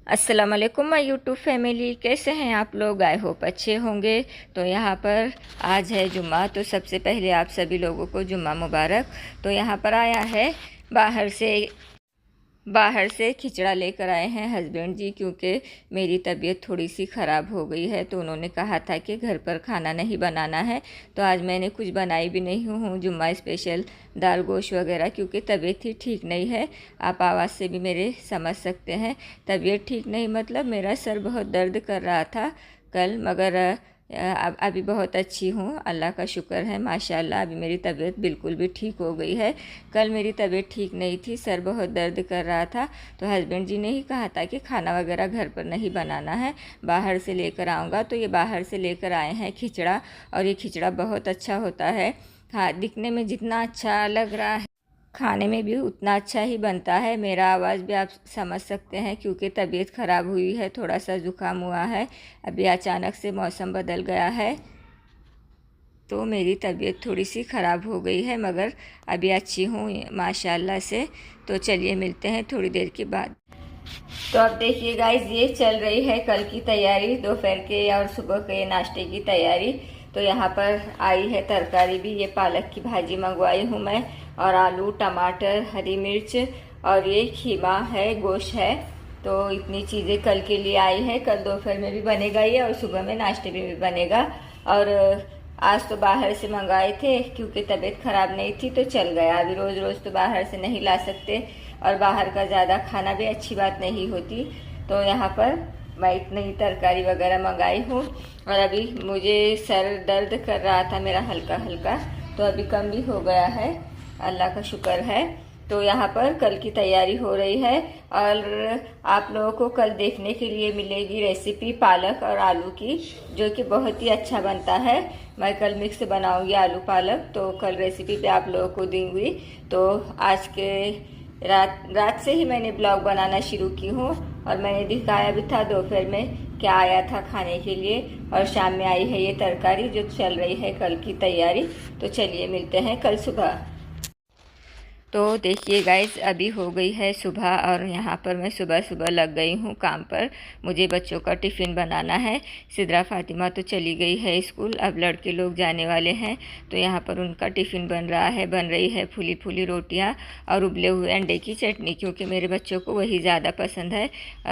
अस्सलाम वालेकुम my YouTube family, कैसे हैं आप लोग? आई होप अच्छे होंगे। तो यहाँ पर आज है जुम्मा, तो सबसे पहले आप सभी लोगों को जुम्मा मुबारक। तो यहाँ पर आया है बाहर से बाहर से खिचड़ा लेकर आए हैं हस्बैंड जी, क्योंकि मेरी तबीयत थोड़ी सी ख़राब हो गई है। तो उन्होंने कहा था कि घर पर खाना नहीं बनाना है, तो आज मैंने कुछ बनाई भी नहीं हूँ जुम्मा स्पेशल दाल गोश्त वगैरह, क्योंकि तबीयत ही ठीक नहीं है। आप आवाज़ से भी मेरे समझ सकते हैं। तबीयत ठीक नहीं मतलब मेरा सर बहुत दर्द कर रहा था कल, मगर अब अभी बहुत अच्छी हूँ, अल्लाह का शुक्र है माशाल्लाह। अभी मेरी तबीयत बिल्कुल भी ठीक हो गई है। कल मेरी तबीयत ठीक नहीं थी, सर बहुत दर्द कर रहा था। तो हस्बैंड जी ने ही कहा था कि खाना वगैरह घर पर नहीं बनाना है, बाहर से लेकर आऊँगा। तो ये बाहर से लेकर आए हैं खिचड़ा, और ये खिचड़ा बहुत अच्छा होता है। हाँ, दिखने में जितना अच्छा लग रहा है, खाने में भी उतना अच्छा ही बनता है। मेरा आवाज़ भी आप समझ सकते हैं, क्योंकि तबीयत ख़राब हुई है, थोड़ा सा ज़ुकाम हुआ है। अभी अचानक से मौसम बदल गया है, तो मेरी तबीयत थोड़ी सी ख़राब हो गई है, मगर अभी अच्छी हूँ माशाल्लाह से। तो चलिए मिलते हैं थोड़ी देर के बाद। तो अब देखिए गाइस, ये चल रही है कल की तैयारी, दोपहर के और सुबह के नाश्ते की तैयारी। तो यहाँ पर आई है तरकारी भी, ये पालक की भाजी मंगवाई हूँ मैं, और आलू टमाटर हरी मिर्च, और ये खीमा है, गोश्त है। तो इतनी चीज़ें कल के लिए आई है। कल दोपहर में भी बनेगा ये, और सुबह में नाश्ते में भी बनेगा। और आज तो बाहर से मंगाए थे, क्योंकि तबीयत ख़राब नहीं थी तो चल गया। अभी रोज़ रोज़ तो बाहर से नहीं ला सकते, और बाहर का ज़्यादा खाना भी अच्छी बात नहीं होती। तो यहाँ पर मैं इतनी तरकारी वगैरह मंगाई हूँ। और अभी मुझे सर दर्द कर रहा था मेरा हल्का हल्का, तो अभी कम भी हो गया है, अल्लाह का शुक्र है। तो यहाँ पर कल की तैयारी हो रही है। और आप लोगों को कल देखने के लिए मिलेगी रेसिपी पालक और आलू की, जो कि बहुत ही अच्छा बनता है। मैं कल मिक्स बनाऊंगी आलू पालक, तो कल रेसिपी पे आप लोगों को दूंगी। तो आज के रात से ही मैंने ब्लॉग बनाना शुरू की हूँ, और मैंने दिखाया भी था दोपहर में क्या आया था खाने के लिए। और शाम में आई है ये तरकारी, जो चल रही है कल की तैयारी। तो चलिए मिलते हैं कल सुबह। तो देखिए गाइस, अभी हो गई है सुबह, और यहाँ पर मैं सुबह सुबह लग गई हूँ काम पर। मुझे बच्चों का टिफ़िन बनाना है। सिद्रा फातिमा तो चली गई है स्कूल, अब लड़के लोग जाने वाले हैं। तो यहाँ पर उनका टिफ़िन बन रहा है, बन रही है फूली फूली रोटियाँ और उबले हुए अंडे की चटनी, क्योंकि मेरे बच्चों को वही ज़्यादा पसंद है।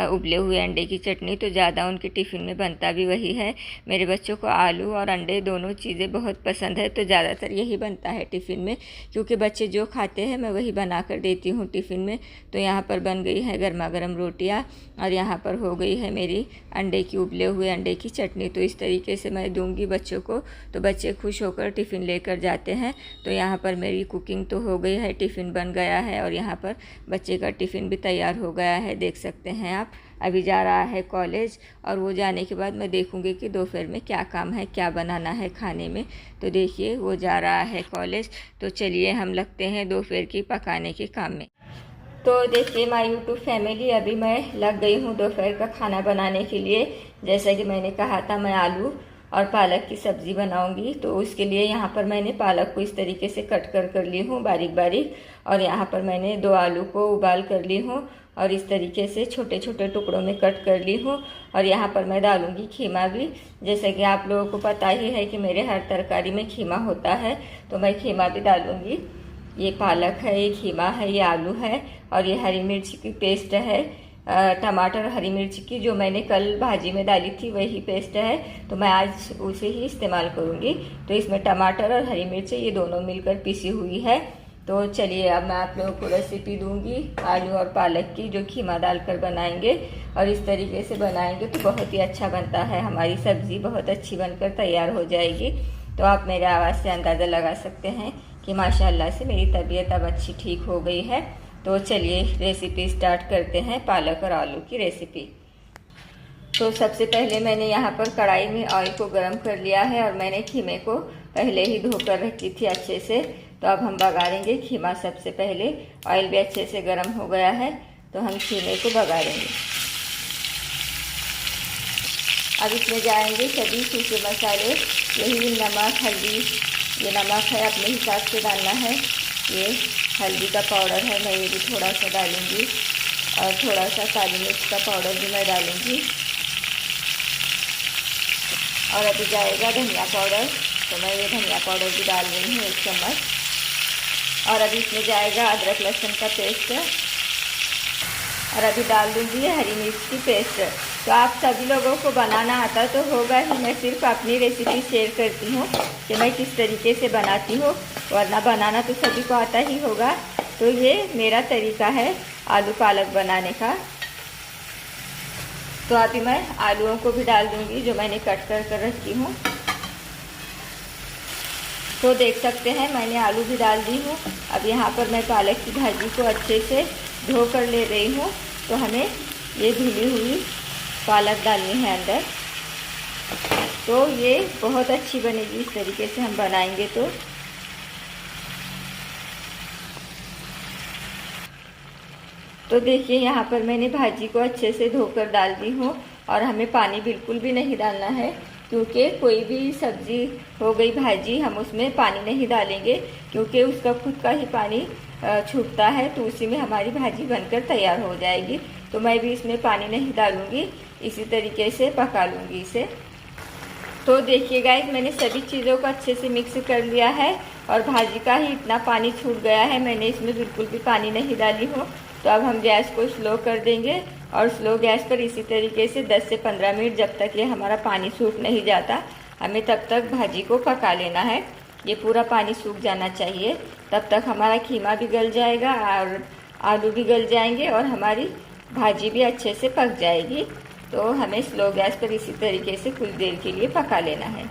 उबले हुए अंडे की चटनी तो ज़्यादा उनके टिफ़िन में बनता भी वही है। मेरे बच्चों को आलू और अंडे दोनों चीज़ें बहुत पसंद है, तो ज़्यादातर यही बनता है टिफ़िन में, क्योंकि बच्चे जो खाते हैं मैं वही बना कर देती हूँ टिफ़िन में। तो यहाँ पर बन गई है गर्मा गर्म रोटियाँ, और यहाँ पर हो गई है मेरी अंडे की उबले हुए अंडे की चटनी। तो इस तरीके से मैं दूंगी बच्चों को, तो बच्चे खुश होकर टिफ़िन लेकर जाते हैं। तो यहाँ पर मेरी कुकिंग तो हो गई है, टिफ़िन बन गया है, और यहाँ पर बच्चे का टिफ़िन भी तैयार हो गया है, देख सकते हैं आप। अभी जा रहा है कॉलेज, और वो जाने के बाद मैं देखूंगी कि दोपहर में क्या काम है, क्या बनाना है खाने में। तो देखिए वो जा रहा है कॉलेज। तो चलिए हम लगते हैं दोपहर की पकाने के काम में। तो देखिए माय यूट्यूब फैमिली, अभी मैं लग गई हूँ दोपहर का खाना बनाने के लिए। जैसा कि मैंने कहा था, मैं आलू और पालक की सब्ज़ी बनाऊंगी। तो उसके लिए यहाँ पर मैंने पालक को इस तरीके से कट कर ली हूँ बारीक बारीक, और यहाँ पर मैंने 2 आलू को उबाल कर ली हूँ, और इस तरीके से छोटे छोटे टुकड़ों में कट कर ली हूँ। और यहाँ पर मैं डालूंगी खीमा भी। जैसे कि आप लोगों को पता ही है कि मेरे हर तरकारी में खीमा होता है, तो मैं खीमा भी डालूंगी। ये पालक है, ये खीमा है, ये आलू है, और ये हरी मिर्च की पेस्ट है, टमाटर हरी मिर्च की, जो मैंने कल भाजी में डाली थी वही पेस्ट है। तो मैं आज उसे ही इस्तेमाल करूँगी। तो इसमें टमाटर और हरी मिर्च ये दोनों मिलकर पीसी हुई है। तो चलिए अब मैं आप लोगों को रेसिपी दूंगी आलू और पालक की, जो खीमा डालकर बनाएंगे। और इस तरीके से बनाएंगे तो बहुत ही अच्छा बनता है, हमारी सब्ज़ी बहुत अच्छी बनकर तैयार हो जाएगी। तो आप मेरे आवाज़ से अंदाज़ा लगा सकते हैं कि माशाल्लाह से मेरी तबीयत अब अच्छी ठीक हो गई है। तो चलिए रेसिपी स्टार्ट करते हैं, पालक और आलू की रेसिपी। तो सबसे पहले मैंने यहाँ पर कढ़ाई में ऑयल को गर्म कर लिया है, और मैंने खीमे को पहले ही धोकर रखी थी अच्छे से। तो अब हम बघारेंगे खीमा। सबसे पहले ऑयल भी अच्छे से गर्म हो गया है, तो हम खीमे को बघारेंगे। अब इसमें जाएंगे सभी सूखे मसाले, यही नमक हल्दी, ये नमक है अपने हिसाब से डालना है, ये हल्दी का पाउडर है, मैं ये भी थोड़ा सा डालूंगी। और थोड़ा सा काली मिर्च का पाउडर भी मैं डालूँगी। और अभी जाएगा धनिया पाउडर, तो मैं ये धनिया पाउडर भी डाल रही हूँ 1 चम्मच। और अभी इसमें जाएगा अदरक लहसुन का पेस्ट, और अभी डाल दूँगी हरी मिर्च की पेस्ट। तो आप सभी लोगों को बनाना आता तो होगा ही, मैं सिर्फ अपनी रेसिपी शेयर करती हूँ कि मैं किस तरीके से बनाती हूँ, वरना बनाना तो सभी को आता ही होगा। तो ये मेरा तरीका है आलू पालक बनाने का। तो अभी मैं आलूओं को भी डाल दूँगी जो मैंने कट कर रखी हूँ। तो देख सकते हैं मैंने आलू भी डाल दी हूँ। अब यहाँ पर मैं पालक की भाजी को अच्छे से धो कर ले रही हूँ। तो हमें ये धुली हुई पालक डालनी है अंदर, तो ये बहुत अच्छी बनेगी इस तरीके से हम बनाएंगे। तो देखिए यहाँ पर मैंने भाजी को अच्छे से धोकर डाल दी हूँ। और हमें पानी बिल्कुल भी नहीं डालना है, क्योंकि कोई भी सब्ज़ी हो गई भाजी, हम उसमें पानी नहीं डालेंगे, क्योंकि उसका खुद का ही पानी छूटता है, तो उसी में हमारी भाजी बनकर तैयार हो जाएगी। तो मैं भी इसमें पानी नहीं डालूँगी, इसी तरीके से पका लूँगी इसे। तो देखिए गाइस, मैंने सभी चीज़ों को अच्छे से मिक्स कर लिया है और भाजी का ही इतना पानी छूट गया है, मैंने इसमें बिल्कुल भी पानी नहीं डाली हूँ। तो अब हम गैस को स्लो कर देंगे और स्लो गैस पर इसी तरीके से 10 से 15 मिनट, जब तक ये हमारा पानी सूख नहीं जाता, हमें तब तक भाजी को पका लेना है। ये पूरा पानी सूख जाना चाहिए, तब तक हमारा कीमा भी गल जाएगा और आलू भी गल जाएंगे और हमारी भाजी भी अच्छे से पक जाएगी। तो हमें स्लो गैस पर इसी तरीके से कुछ देर के लिए पका लेना है।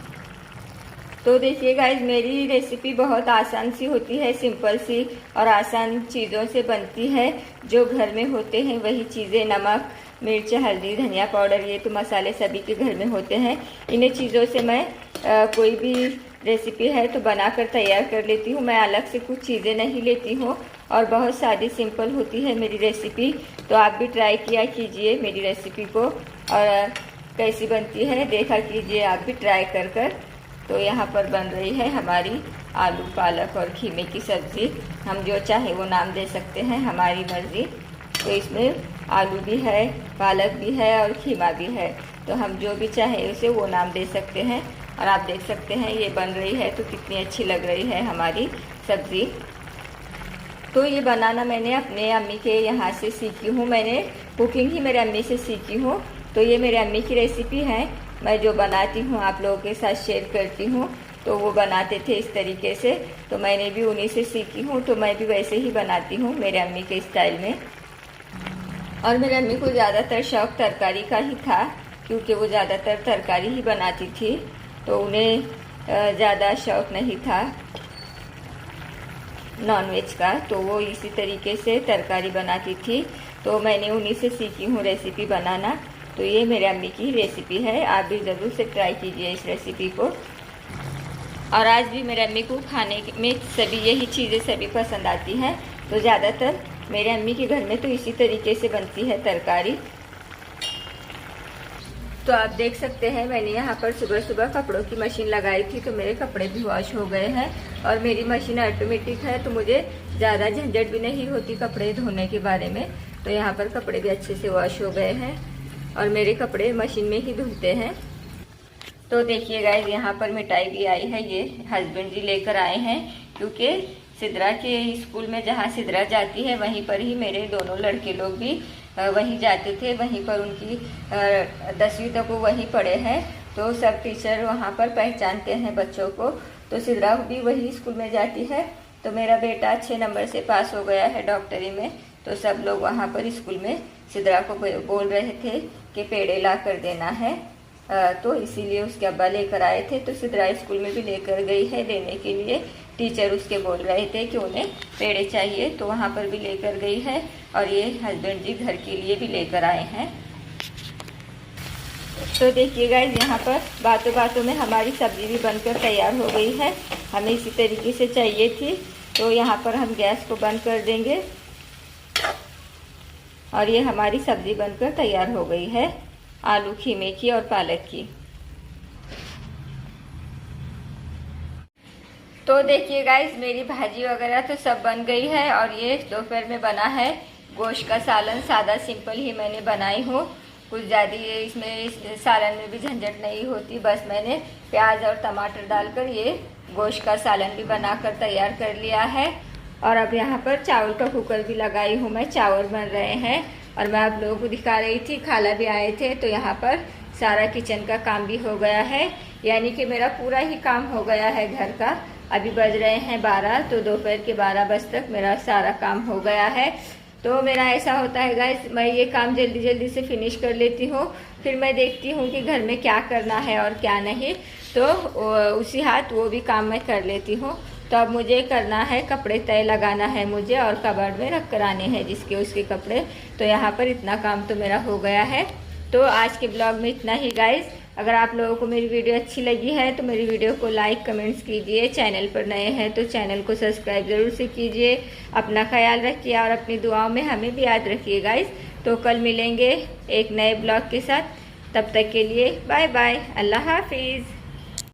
तो देखिए गाइस, मेरी रेसिपी बहुत आसान सी होती है, सिंपल सी और आसान चीज़ों से बनती है। जो घर में होते हैं वही चीज़ें, नमक, मिर्च, हल्दी, धनिया पाउडर, ये तो मसाले सभी के घर में होते हैं। इन्हीं चीज़ों से मैं कोई भी रेसिपी है तो बनाकर तैयार कर लेती हूँ। मैं अलग से कुछ चीज़ें नहीं लेती हूँ और बहुत सादी सिंपल होती है मेरी रेसिपी। तो आप भी ट्राई किया कीजिए मेरी रेसिपी को और कैसी बनती है देखा कीजिए आप भी ट्राई कर। तो यहाँ पर बन रही है हमारी आलू पालक और खीमे की सब्ज़ी। हम जो चाहे वो नाम दे सकते हैं, हमारी मर्ज़ी। तो इसमें आलू भी है, पालक भी है और खीमा भी है, तो हम जो भी चाहे उसे वो नाम दे सकते हैं। और आप देख सकते हैं ये बन रही है तो कितनी अच्छी लग रही है हमारी सब्ज़ी। तो ये बनाना मैंने अपने अम्मी के यहाँ से सीखी हूँ, मैंने कुकिंग ही मेरे अम्मी से सीखी हूँ। तो ये मेरे अम्मी की रेसिपी है, मैं जो बनाती हूँ आप लोगों के साथ शेयर करती हूँ। तो वो बनाते थे इस तरीके से, तो मैंने भी उन्हीं से सीखी हूँ। तो मैं भी वैसे ही बनाती हूँ मेरे अम्मी के स्टाइल में। और मेरे अम्मी को ज़्यादातर शौक़ तरकारी का ही था, क्योंकि वो ज़्यादातर तरकारी ही बनाती थी, तो उन्हें ज़्यादा शौक़ नहीं था नॉनवेज का। तो वो इसी तरीके से तरकारी बनाती थी, तो मैंने उन्हीं से सीखी हूँ रेसिपी बनाना। तो ये मेरे अम्मी की रेसिपी है, आप भी ज़रूर से ट्राई कीजिए इस रेसिपी को। और आज भी मेरे अम्मी को खाने में सभी यही चीज़ें सभी पसंद आती हैं, तो ज़्यादातर मेरे अम्मी के घर में तो इसी तरीके से बनती है तरकारी। तो आप देख सकते हैं मैंने यहाँ पर सुबह सुबह कपड़ों की मशीन लगाई थी, तो मेरे कपड़े भी वॉश हो गए हैं। और मेरी मशीन ऑटोमेटिक है, तो मुझे ज़्यादा झंझट भी नहीं होती कपड़े धोने के बारे में। तो यहाँ पर कपड़े भी अच्छे से वॉश हो गए हैं और मेरे कपड़े मशीन में ही धुलते हैं। तो देखिए गाइस, यहाँ पर मिठाई भी आई है, ये हस्बैंड जी लेकर आए हैं, क्योंकि सिद्रा के स्कूल में जहाँ सिद्रा जाती है वहीं पर ही मेरे दोनों लड़के लोग भी वहीं जाते थे, वहीं पर उनकी 10वीं तक वो वहीं पढ़े हैं। तो सब टीचर वहाँ पर पहचानते हैं बच्चों को। तो सिद्रा भी वही स्कूल में जाती है। तो मेरा बेटा अच्छे नंबर से पास हो गया है डॉक्टरी में, तो सब लोग वहाँ पर स्कूल में सिद्रा को बोल रहे थे कि पेड़े ला कर देना है, तो इसीलिए उसके अब्बा लेकर आए थे। तो सिद्रा स्कूल में भी लेकर गई है देने के लिए, टीचर उसके बोल रहे थे कि उन्हें पेड़े चाहिए, तो वहाँ पर भी लेकर गई है। और ये हस्बैंड जी घर के लिए भी लेकर आए हैं। तो देखिए गाइस, यहाँ पर बातों बातों में हमारी सब्जी भी बनकर तैयार हो गई है, हमें इसी तरीके से चाहिए थी। तो यहाँ पर हम गैस को बंद कर देंगे और ये हमारी सब्जी बनकर तैयार हो गई है, आलू खीमे की और पालक की। तो देखिए गाइस, मेरी भाजी वगैरह तो सब बन गई है और ये दोपहर में बना है गोश्त का सालन सादा सिंपल ही मैंने बनाई हूँ। कुछ ज़्यादा इसमें इस सालन में भी झंझट नहीं होती। बस मैंने प्याज और टमाटर डालकर ये गोश्त का सालन भी बनाकर तैयार कर लिया है। और अब यहाँ पर चावल का कुकर भी लगाई हूँ मैं, चावल बन रहे हैं और मैं आप लोगों को दिखा रही थी। खाला भी आए थे तो यहाँ पर सारा किचन का काम भी हो गया है, यानी कि मेरा पूरा ही काम हो गया है घर का। अभी बज रहे हैं 12, तो दोपहर के 12 बजे तक मेरा सारा काम हो गया है। तो मेरा ऐसा होता है गाइस, मैं ये काम जल्दी जल्दी से फिनिश कर लेती हूँ, फिर मैं देखती हूँ कि घर में क्या करना है और क्या नहीं, तो उसी हाथ वो भी काम मैं कर लेती हूँ। तो अब मुझे करना है, कपड़े तय लगाना है मुझे और कबर्ड में रख कर आने हैं जिसके उसके कपड़े। तो यहाँ पर इतना काम तो मेरा हो गया है। तो आज के ब्लॉग में इतना ही गाइस। अगर आप लोगों को मेरी वीडियो अच्छी लगी है तो मेरी वीडियो को लाइक कमेंट्स कीजिए। चैनल पर नए हैं तो चैनल को सब्सक्राइब ज़रूर से कीजिए। अपना ख्याल रखिए और अपनी दुआओं में हमें भी याद रखिए गाइस। तो कल मिलेंगे एक नए ब्लॉग के साथ, तब तक के लिए बाय बाय, अल्लाह हाफिज़।